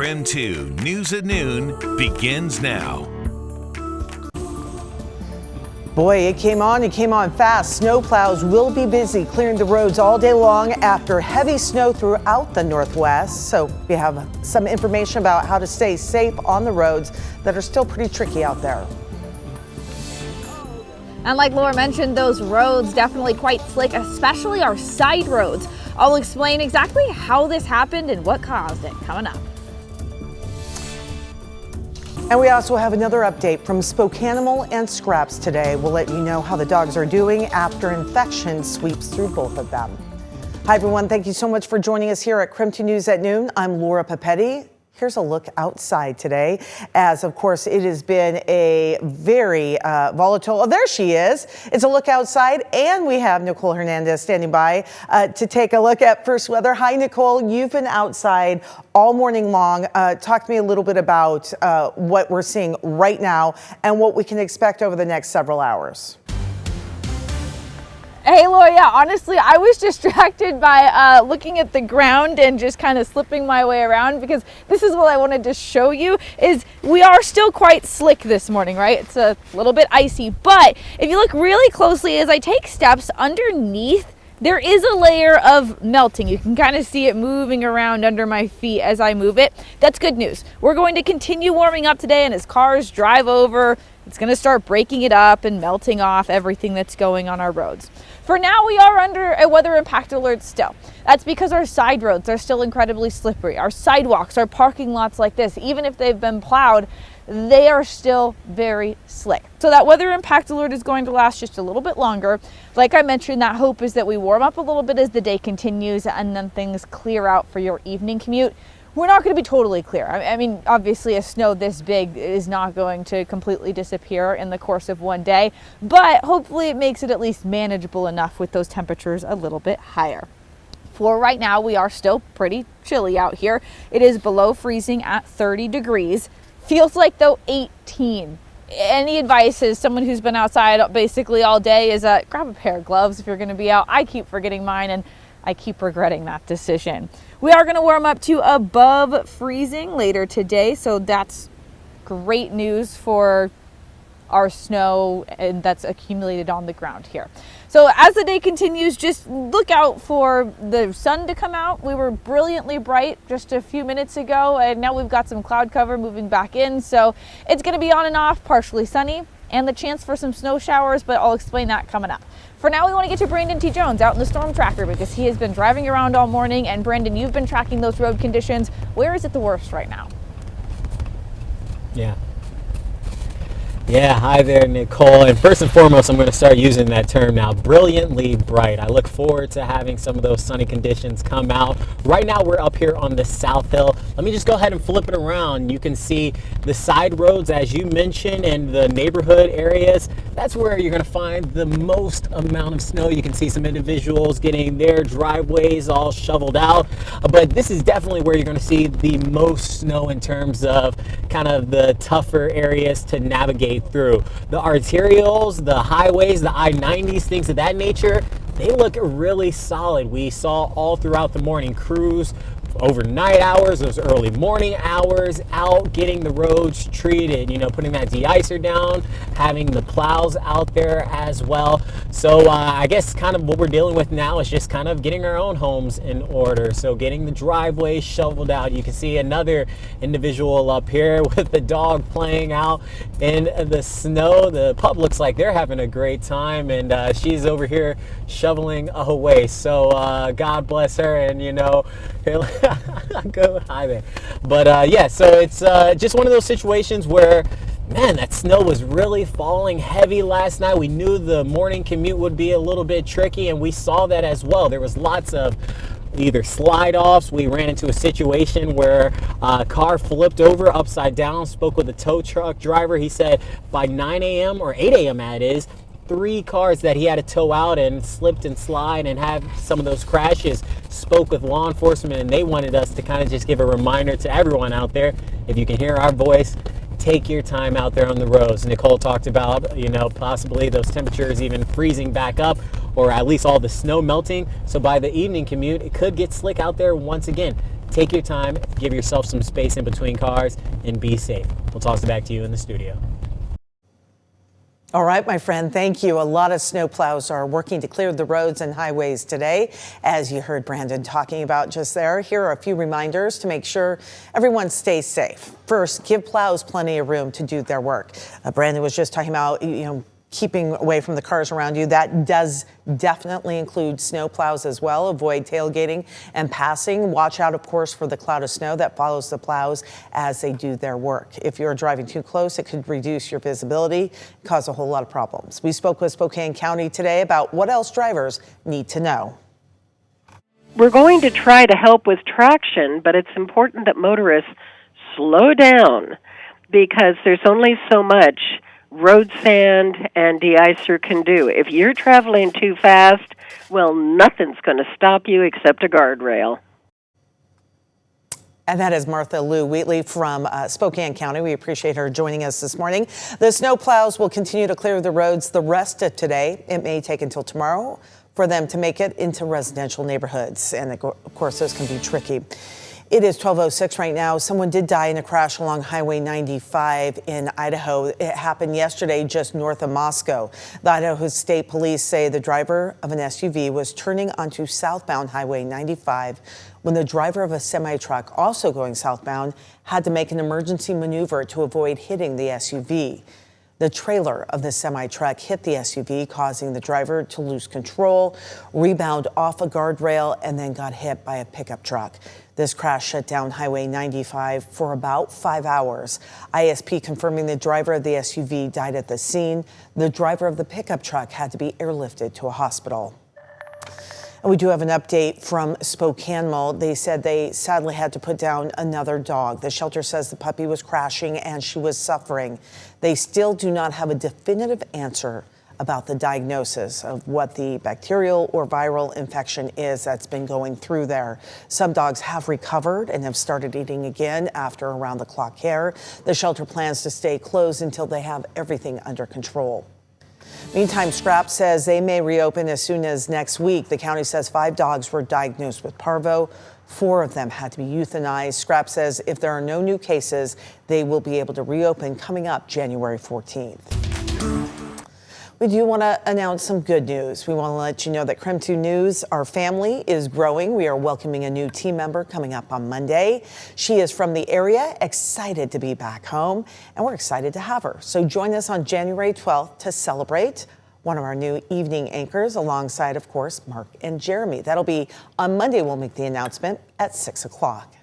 KREM 2 News at Noon begins now. Boy, it came on fast. Snowplows will be busy clearing the roads all day long after heavy snow throughout the Northwest. So we have some information about how to stay safe on the roads that are still pretty tricky out there. And like Laura mentioned, those roads definitely quite slick, especially our side roads. I'll explain exactly how this happened and what caused it coming up. And we also have another update from Spokanimal and Scraps today. We'll let you know how the dogs are doing after infection sweeps through both of them. Hi, everyone. Thank you so much for joining us here at KREM 2 News at Noon. I'm Laura Papetti. Here's a look outside today, as of course it has been a very volatile. Oh, there she is. It's a look outside, and we have Nicole Hernandez standing by to take a look at first weather. Hi, Nicole. You've been outside all morning long. Talk to me a little bit about what we're seeing right now and what we can expect over the next several hours. Hey, Laura, yeah, honestly, I was distracted by looking at the ground and just kind of slipping my way around, because this is what I wanted to show you is we are still quite slick this morning, right? It's a little bit icy, but if you look really closely as I take steps underneath, there is a layer of melting. You can kind of see it moving around under my feet as I move it. That's good news. We're going to continue warming up today, and as cars drive over, it's going to start breaking it up and melting off everything that's going on our roads. For now, we are under a weather impact alert still. That's because our side roads are still incredibly slippery. Our sidewalks, our parking lots like this, even if they've been plowed, they are still very slick. So that weather impact alert is going to last just a little bit longer. Like I mentioned, that hope is that we warm up a little bit as the day continues and then things clear out for your evening commute. We're not going to be totally clear. I mean, obviously a snow this big is not going to completely disappear in the course of one day, but hopefully it makes it at least manageable enough with those temperatures a little bit higher. For right now, we are still pretty chilly out here. It is below freezing at 30 degrees. Feels like though 18. Any advice as someone who's been outside basically all day is grab a pair of gloves if you're going to be out. I keep forgetting mine and I keep regretting that decision. We are going to warm up to above freezing later today, so that's great news for our snow and that's accumulated on the ground here. So as the day continues, just look out for the sun to come out. We were brilliantly bright just a few minutes ago, and now we've got some cloud cover moving back in, so it's going to be on and off, partially sunny, and the chance for some snow showers, but I'll explain that coming up. For now, we want to get to Brandon T. Jones out in the storm tracker because he has been driving around all morning. And Brandon, you've been tracking those road conditions. Where is it the worst right now? Yeah, hi there, Nicole. And first and foremost, I'm going to start using that term now, brilliantly bright. I look forward to having some of those sunny conditions come out. Right now, we're up here on the South Hill. Let me just go ahead and flip it around. You can see the side roads, as you mentioned, and the neighborhood areas. That's where you're going to find the most amount of snow. You can see some individuals getting their driveways all shoveled out. But this is definitely where you're going to see the most snow in terms of kind of the tougher areas to navigate through. The arterials, the highways, the I-90s, things of that nature, they look really solid. We saw all throughout the morning crews, overnight hours, those early morning hours, out getting the roads treated, putting that de-icer down, having the plows out there as well. So I guess kind of what we're dealing with now is just kind of getting our own homes in order. So getting the driveways shoveled out. You can see another individual up here with the dog playing out in the snow. The pup looks like they're having a great time, and she's over here shoveling away. So God bless her, and go hi there. But yeah, so it's just one of those situations where, man, that snow was really falling heavy last night. We knew the morning commute would be a little bit tricky, and we saw that as well. There was lots of either slide offs. We ran into a situation where a car flipped over upside down. Spoke with a tow truck driver. He said by 9 a.m. or 8 a.m. that is, 3 cars that he had to tow out and slipped and slide and have some of those crashes. Spoke with law enforcement, and they wanted us to kind of just give a reminder to everyone out there, if you can hear our voice, take your time out there on the roads. Nicole talked about, possibly those temperatures even freezing back up, or at least all the snow melting. So by the evening commute, it could get slick out there once again. Take your time, give yourself some space in between cars, and be safe. We'll toss it back to you in the studio. All right, my friend, thank you. A lot of snowplows are working to clear the roads and highways today, as you heard Brandon talking about just there. Here are a few reminders to make sure everyone stays safe. First, give plows plenty of room to do their work. Brandon was just talking about, keeping away from the cars around you. That does definitely include snow plows as well. Avoid tailgating and passing. Watch out, of course, for the cloud of snow that follows the plows as they do their work. If you're driving too close, it could reduce your visibility, cause a whole lot of problems. We spoke with Spokane County today about what else drivers need to know. We're going to try to help with traction, but it's important that motorists slow down because there's only so much road sand and de-icer can do. If you're traveling too fast, well, nothing's going to stop you except a guardrail. And that is Martha Lou Wheatley from Spokane County. We appreciate her joining us this morning. The snow plows will continue to clear the roads the rest of today. It may take until tomorrow for them to make it into residential neighborhoods. And of course, those can be tricky. It is 12:06 right now. Someone did die in a crash along Highway 95 in Idaho. It happened yesterday just north of Moscow. The Idaho State Police say the driver of an SUV was turning onto southbound Highway 95 when the driver of a semi-truck, also going southbound, had to make an emergency maneuver to avoid hitting the SUV. The trailer of the semi-truck hit the SUV, causing the driver to lose control, rebound off a guardrail, and then got hit by a pickup truck. This crash shut down Highway 95 for about 5 hours. ISP confirming the driver of the SUV died at the scene. The driver of the pickup truck had to be airlifted to a hospital. And we do have an update from Spokane. They said they sadly had to put down another dog. The shelter says the puppy was crashing and she was suffering. They still do not have a definitive answer about the diagnosis of what the bacterial or viral infection is that's been going through there. Some dogs have recovered and have started eating again after around-the-clock care. The shelter plans to stay closed until they have everything under control. Meantime, Scrap says they may reopen as soon as next week. The county says 5 dogs were diagnosed with parvo. 4 of them had to be euthanized. Scrap says if there are no new cases, they will be able to reopen coming up January 14th. We do want to announce some good news. We want to let you know that KREM 2 News, our family, is growing. We are welcoming a new team member coming up on Monday. She is from the area, excited to be back home, and we're excited to have her. So join us on January 12th to celebrate one of our new evening anchors alongside, of course, Mark and Jeremy. That'll be on Monday. We'll make the announcement at 6 o'clock.